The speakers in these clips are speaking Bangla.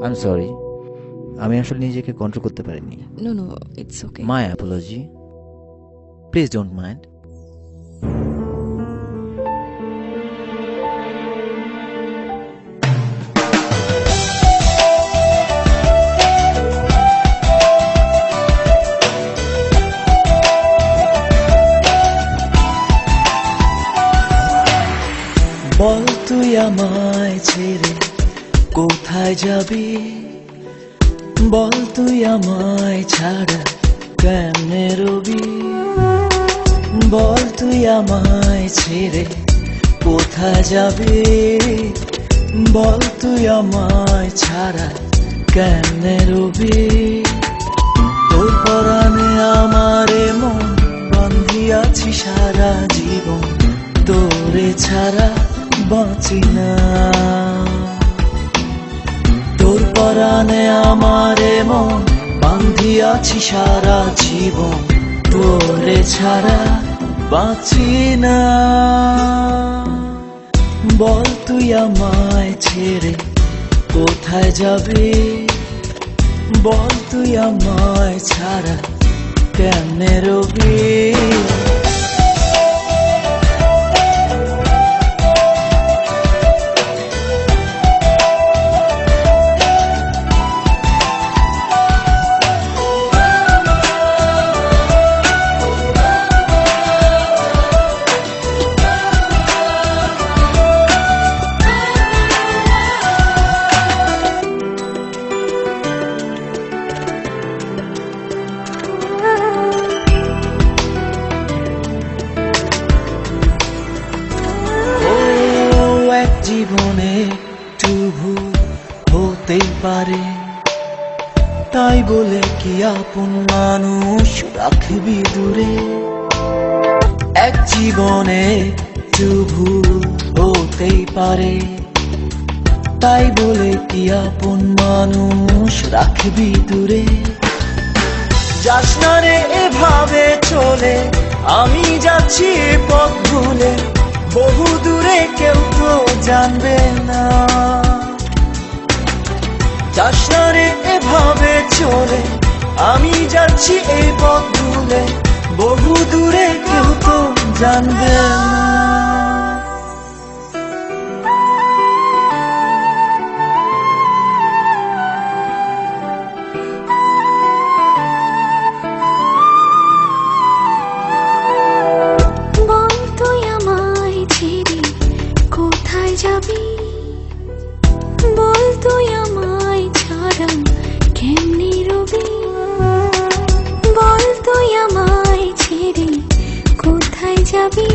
আই এম সরি, আমি আসলে নিজেকে কন্ট্রোল করতে পারিনি। No no, it's okay. My apology, please don't mind. বল তুই আমায় ছেড়ে কোথায় যাবি, বল তুই আমায় ছাড়া কেমনে রবি, বল তুই আমায় ছেড়ে কোথায় যাবি, বল তুই আমায় ছাড়া কেমনে রবি। তোর পরাণে আমারে মন বান্ধিয়াছি সারা জীবন, তোরে ছাড়া বাঁচি না। তোর পরাণে আমারে মন বান্ধিয়াছি সারা জীবন, তোরে ছাড়া বাঁচি না। বল তুই আমায় ছেড়ে কোথায় যাবি, বল তুই আমায় ছাড়া কেমনে রবি। জীবনে একটু ভুল হতেই পারে, তাই বলে কি আপন মানুষ রাখবি দূরে। এক জীবনে একটু ভুল হতেই পারে, তাই বলে কি আপন মানুষ রাখবি দূরে। যাস না রে এভাবে চলে, আমি যাচ্ছি পথ ভুলে, বহু দূরে কেউ তো জানবে না। যাস না রে এভাবে চলে, আমি যাচ্ছি এই পথ ভুলে, বহু দূরে কেউ তো জানবে না। বল তুই আমায় ছাড়া কেমনে রবি, বল তুই আমায় ছেড়ে কোথায় যাবি,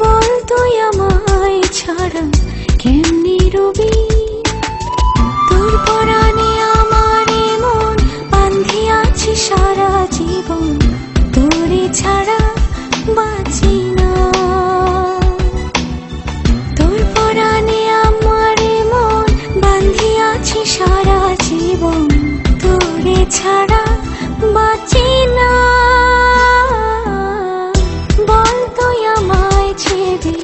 বল তুই আমায় ছাড়া কেমনে রবি। তোর পরাণে আমারে মন বাঁধিয়াছি সারা জীবন, তোরে ছাড়া বাঁচি না। তোর পরাণে আমারে মন বাঁধিয়াছি সারা জীবন, তোরে ছাড়া বাঁচি না। বল তুই আমায় ছেড়ে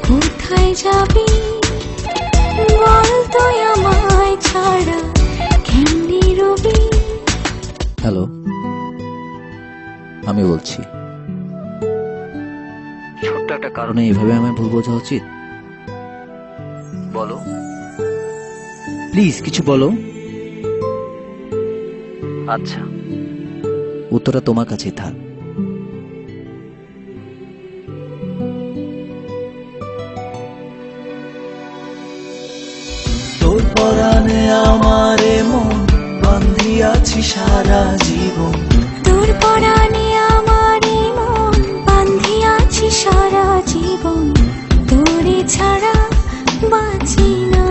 কোথায় যাবি, বল তুই আমায় ছাড়া কেমনে রবি। হ্যালো, আমি বলছি। ছোট্ট একটা কারণে এইভাবে আমায় ভুল বোঝা উচিত? বলো প্লিজ, কিছু বলো। আচ্ছা, উত্তরটা তোমার কাছেই থাক। তোর পরাণে আমারে মন বাঁধিয়াছি সারা জীবন, তোর পরাণে আমারে মন বাঁধিয়াছি সারা জীবন, তোরে ছাড়া বাঁচি না।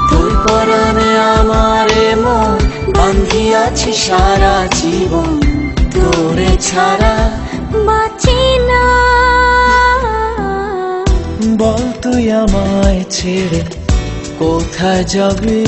তোর পরাণে আমারে মন বাঁধিয়াছি সারা জীবন, তোরে ছাড়া বাঁচি না। বল তুই আমায় ছেড়ে কোথায় যাবি,